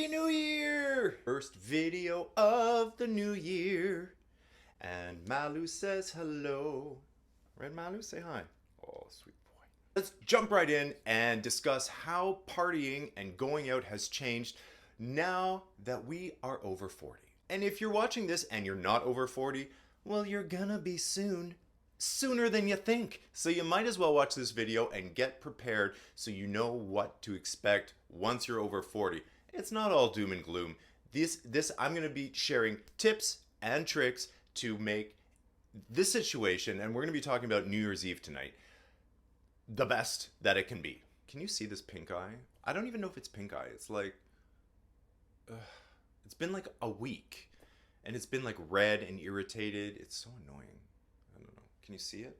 Happy New Year! First video of the new year. And Malu says hello. Right, Malu? Say hi. Oh, sweet boy. Let's jump right in and discuss how partying and going out has changed now that we are over 40. And if you're watching this and you're not over 40, well, you're gonna be soon. Sooner than you think. So you might as well watch this video and get prepared so you know what to expect once you're over 40. It's not all doom and gloom. I'm going to be sharing tips and tricks to make this situation, and we're going to be talking about New Year's Eve tonight, the best that it can be. Can you see this pink eye? I don't even know if it's pink eye. It's like, it's been like a week, and it's been like red and irritated. It's so annoying. I don't know. Can you see it?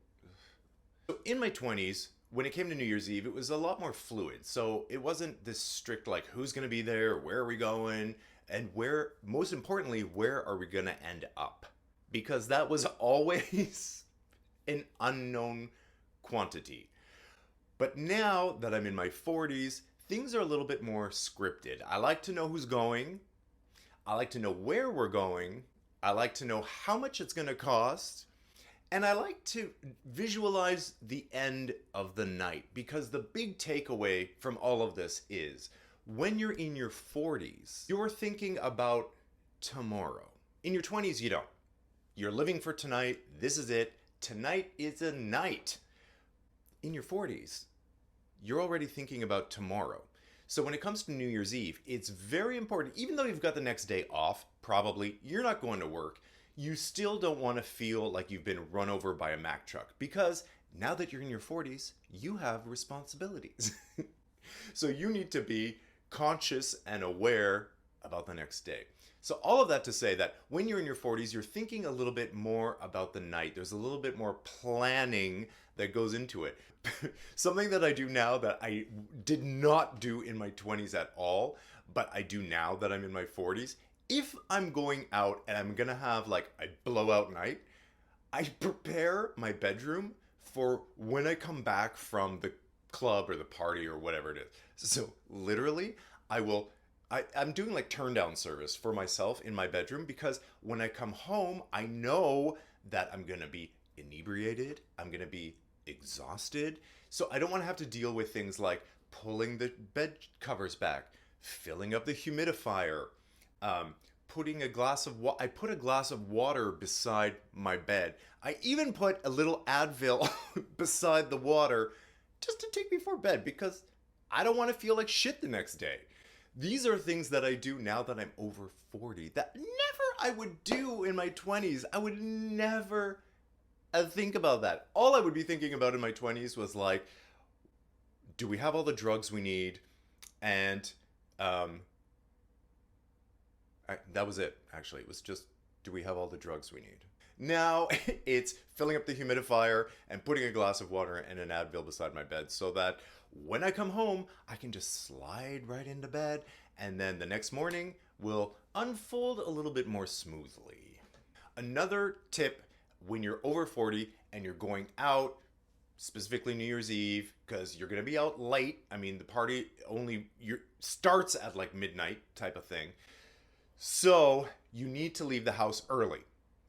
So in my 20s, when it came to New Year's Eve, it was a lot more fluid. So it wasn't this strict, like, who's going to be there, where are we going, and where, most importantly, where are we going to end up? Because that was always an unknown quantity. But now that I'm in my 40s, things are a little bit more scripted. I like to know who's going. I like to know where we're going. I like to know how much it's going to cost. And I like to visualize the end of the night, because the big takeaway from all of this is when you're in your 40s, you're thinking about tomorrow. In your 20s, you don't. You're living for tonight. This is it. Tonight is a night. In your 40s, you're already thinking about tomorrow. So when it comes to New Year's Eve, it's very important, even though you've got the next day off, probably, you're not going to work, you still don't want to feel like you've been run over by a Mack truck, because now that you're in your 40s, you have responsibilities. So you need to be conscious and aware about the next day. So all of that to say that when you're in your 40s, you're thinking a little bit more about the night. There's a little bit more planning that goes into it. Something that I do now that I did not do in my 20s at all, but I do now that I'm in my 40s. If I'm going out and I'm gonna have like a blowout night, I prepare my bedroom for when I come back from the club or the party or whatever it is. So literally, I'm doing like turn down service for myself in my bedroom, because when I come home, I know that I'm gonna be inebriated, I'm gonna be exhausted. So I don't want to have to deal with things like pulling the bed covers back, filling up the humidifier, putting a glass of I put a glass of water beside my bed. I even put a little Advil beside the water just to take before bed, because I don't want to feel like shit the next day. These are things that I do now that I'm over 40 that never I would do in my 20s. I would never think about that. All I would be thinking about in my 20s was like, do we have all the drugs we need? And that was it, actually. It was just, do we have all the drugs we need? Now it's filling up the humidifier and putting a glass of water and an Advil beside my bed, so that when I come home, I can just slide right into bed, and then the next morning will unfold a little bit more smoothly. Another tip when you're over 40 and you're going out, specifically New Year's Eve, because you're going to be out late. I mean, the party starts at like midnight type of thing. So you need to leave the house early,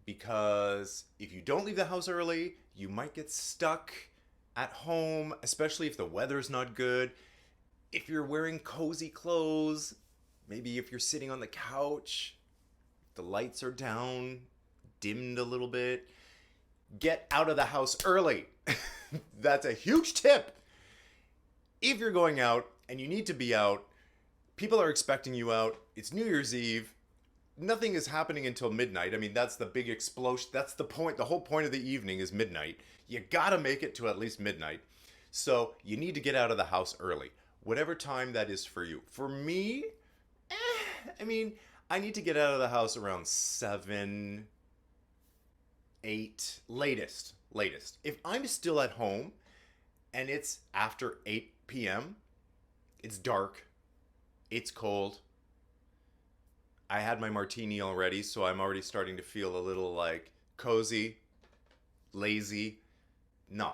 because if you don't leave the house early, you might get stuck at home, especially if the weather's not good. If you're wearing cozy clothes, maybe if you're sitting on the couch, the lights are down, dimmed a little bit, get out of the house early. That's a huge tip. If you're going out and you need to be out, people are expecting you out, it's New Year's Eve, nothing is happening until midnight. I mean, that's the big explosion. That's the point. The whole point of the evening is midnight. You gotta make it to at least midnight. So you need to get out of the house early, whatever time that is for you. For me, I mean, I need to get out of the house around 7, 8, latest. If I'm still at home and it's after 8 p.m., it's dark, it's cold, I had my martini already, so I'm already starting to feel a little like cozy, lazy. No.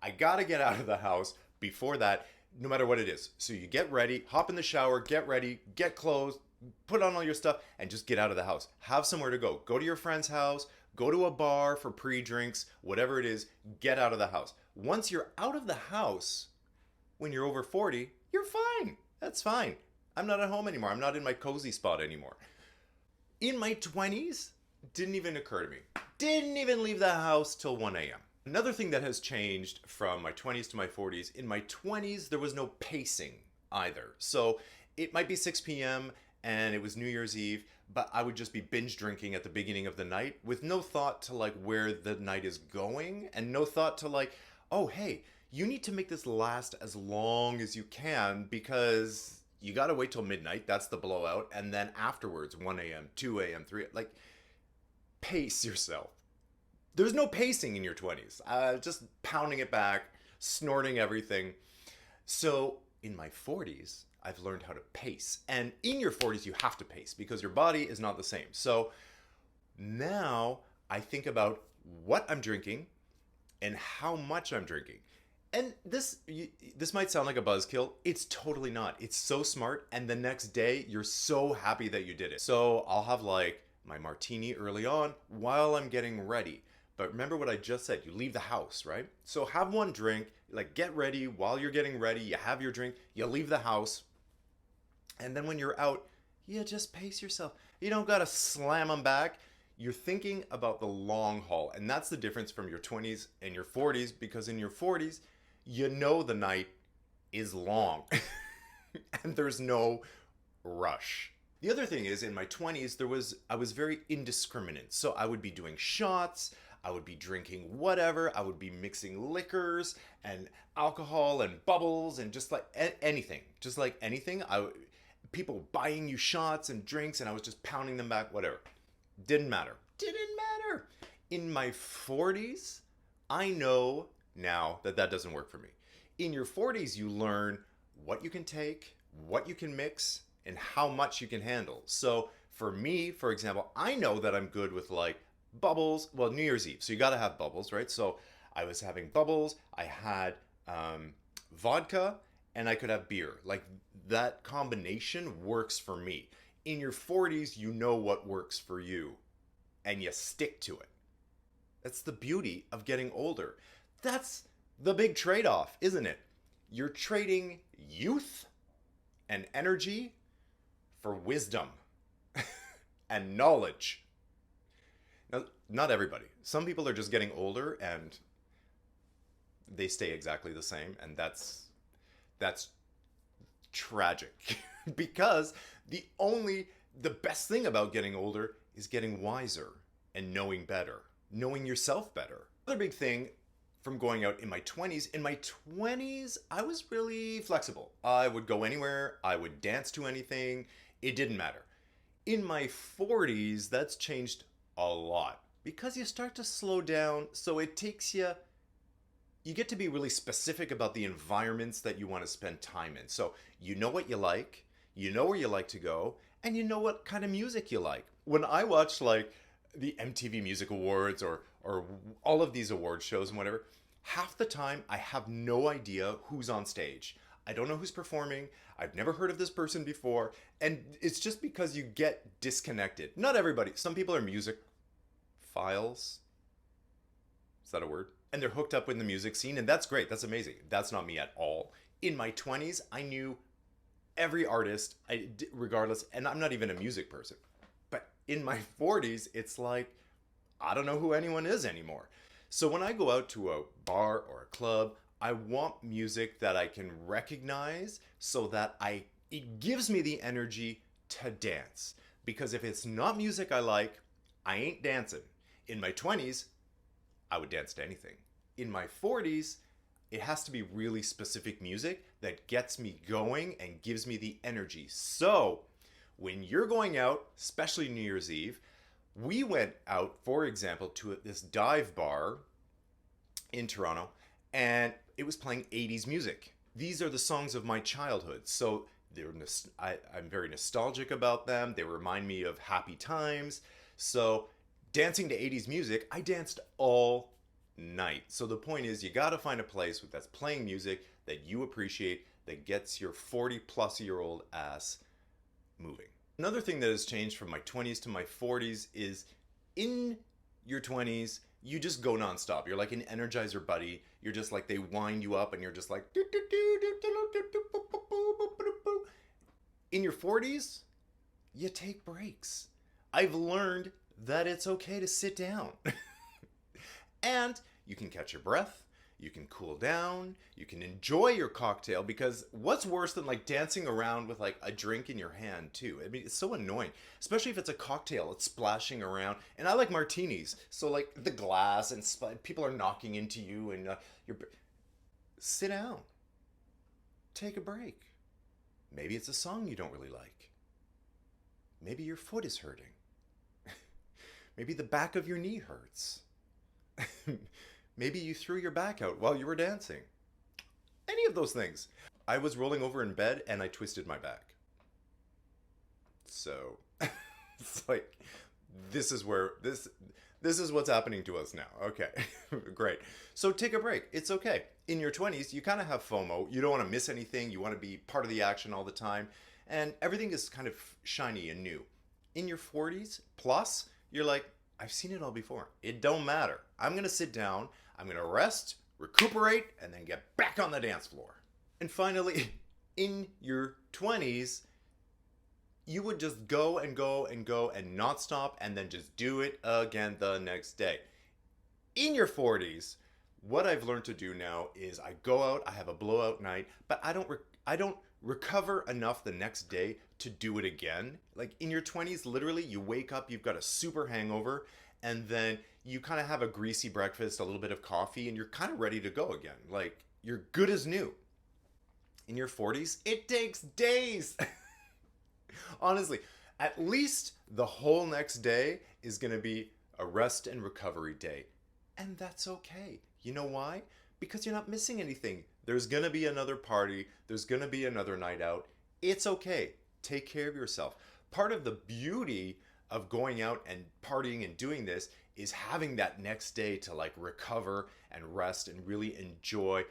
I gotta get out of the house before that. no matter what it is. So you get ready, hop in the shower, get ready, get clothes, put on all your stuff, and just get out of the house. Have somewhere to go. Go to your friend's house, go to a bar for pre drinks, whatever it is, get out of the house. Once you're out of the house, when you're over 40, you're fine. That's fine. I'm not at home anymore. I'm not in my cozy spot anymore. In my 20s, didn't even occur to me. Didn't even leave the house till 1 a.m. Another thing that has changed from my 20s to my 40s, in my 20s, there was no pacing either. So it might be 6 p.m. and it was New Year's Eve, but I would just be binge drinking at the beginning of the night with no thought to like where the night is going and no thought to like, oh, hey, you need to make this last as long as you can because you got to wait till midnight. That's the blowout. And then afterwards, 1 a.m., 2 a.m., 3, like pace yourself. There's no pacing in your 20s. Just pounding it back, snorting everything. So in my 40s, I've learned how to pace. And in your 40s, you have to pace because your body is not the same. So now I think about what I'm drinking and how much I'm drinking. And this might sound like a buzzkill. It's totally not. It's so smart. And the next day, you're so happy that you did it. So I'll have like my martini early on while I'm getting ready. But remember what I just said, you leave the house, right? So have one drink, like get ready while you're getting ready, you have your drink, you leave the house. And then when you're out, you just pace yourself. You don't gotta slam them back. You're thinking about the long haul. And that's the difference from your 20s and your 40s, because in your 40s, you know the night is long and there's no rush. The other thing is in my 20s, I was very indiscriminate. So I would be doing shots, I would be drinking whatever, I would be mixing liquors and alcohol and bubbles and just like anything. Just like anything. People buying you shots and drinks and I was just pounding them back, whatever. Didn't matter. Didn't matter. In my 40s, I know now that doesn't work for me. In your 40s, you learn what you can take, what you can mix, and how much you can handle. So for me, for example, I know that I'm good with like bubbles. Well, New Year's Eve, so you got to have bubbles, right? So I was having bubbles. I had vodka, and I could have beer. Like that combination works for me. In your 40s, you know what works for you, and you stick to it. That's the beauty of getting older. That's the big trade-off, isn't it? You're trading youth and energy for wisdom and knowledge. Now, not everybody. Some people are just getting older and they stay exactly the same, and that's tragic because the best thing about getting older is getting wiser and knowing better, knowing yourself better. Another big thing from going out in my 20s, I was really flexible. I would go anywhere, I would dance to anything, it didn't matter. In my 40s, that's changed a lot because you start to slow down, so it takes you get to be really specific about the environments that you want to spend time in. So you know what you like, you know where you like to go, and you know what kind of music you like. When I watch like the MTV Music Awards or all of these award shows and whatever, half the time I have no idea who's on stage. I don't know who's performing. I've never heard of this person before. And it's just because you get disconnected. Not everybody. Some people are music files. Is that a word? And they're hooked up with the music scene, and that's great. That's amazing. That's not me at all. In my 20s, I knew every artist, regardless, and I'm not even a music person. But in my 40s, it's like, I don't know who anyone is anymore. So when I go out to a bar or a club, I want music that I can recognize so that it gives me the energy to dance. Because if it's not music I like, I ain't dancing. In my 20s, I would dance to anything. In my 40s, it has to be really specific music that gets me going and gives me the energy. So when you're going out, especially New Year's Eve, we went out, for example, to this dive bar in Toronto, and it was playing 80s music. These are the songs of my childhood. So I'm very nostalgic about them. They remind me of happy times. So dancing to 80s music, I danced all night. So the point is, you got to find a place that's playing music that you appreciate, that gets your 40-plus-year-old ass moving. Another thing that has changed from my 20s to my 40s is in your 20s, you just go nonstop. You're like an Energizer buddy. You're just like, they wind you up and you're just like, in your 40s, you take breaks. I've learned that it's okay to sit down. And you can catch your breath, you can cool down, you can enjoy your cocktail, because what's worse than like dancing around with like a drink in your hand too? I mean, it's so annoying, especially if it's a cocktail, it's splashing around. And I like martinis, so like the glass and people are knocking into you and you're... Sit down, take a break. Maybe it's a song you don't really like. Maybe your foot is hurting. Maybe the back of your knee hurts. Maybe you threw your back out while you were dancing. Any of those things. I was rolling over in bed and I twisted my back. So it's like, this is what's happening to us now. Okay, great. So take a break. It's okay. In your 20s, you kind of have FOMO. You don't want to miss anything. You want to be part of the action all the time. And everything is kind of shiny and new. In your 40s plus, you're like, I've seen it all before. It don't matter. I'm going to sit down, I'm going to rest, recuperate, and then get back on the dance floor. And finally, in your 20s, you would just go and go and go and not stop and then just do it again the next day. In your 40s, what I've learned to do now is I go out, I have a blowout night, but I don't recover enough the next day to do it again. Like in your 20s, literally you wake up, you've got a super hangover, and then you kind of have a greasy breakfast, a little bit of coffee, and you're kind of ready to go again. Like you're good as new. In your 40s, it takes days. Honestly, at least the whole next day is going to be a rest and recovery day. And that's okay. You know why? Because you're not missing anything. There's going to be another party. There's going to be another night out. It's okay. Take care of yourself. Part of the beauty of going out and partying and doing this is having that next day to like recover and rest and really enjoy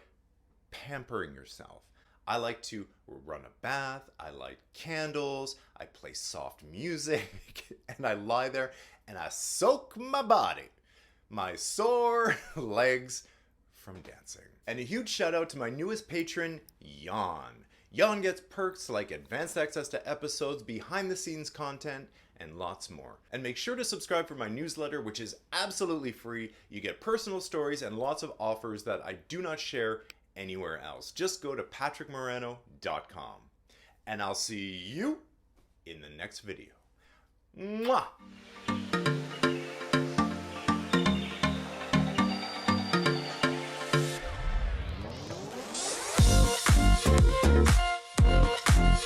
pampering yourself. I like to run a bath. I light candles. I play soft music and I lie there and I soak my body, my sore legs from dancing. And a huge shout out to my newest patron, Jan. Jan gets perks like advanced access to episodes, behind the scenes content, and lots more. And make sure to subscribe for my newsletter, which is absolutely free. You get personal stories and lots of offers that I do not share anywhere else. Just go to patrickmarano.com. And I'll see you in the next video. Mwah!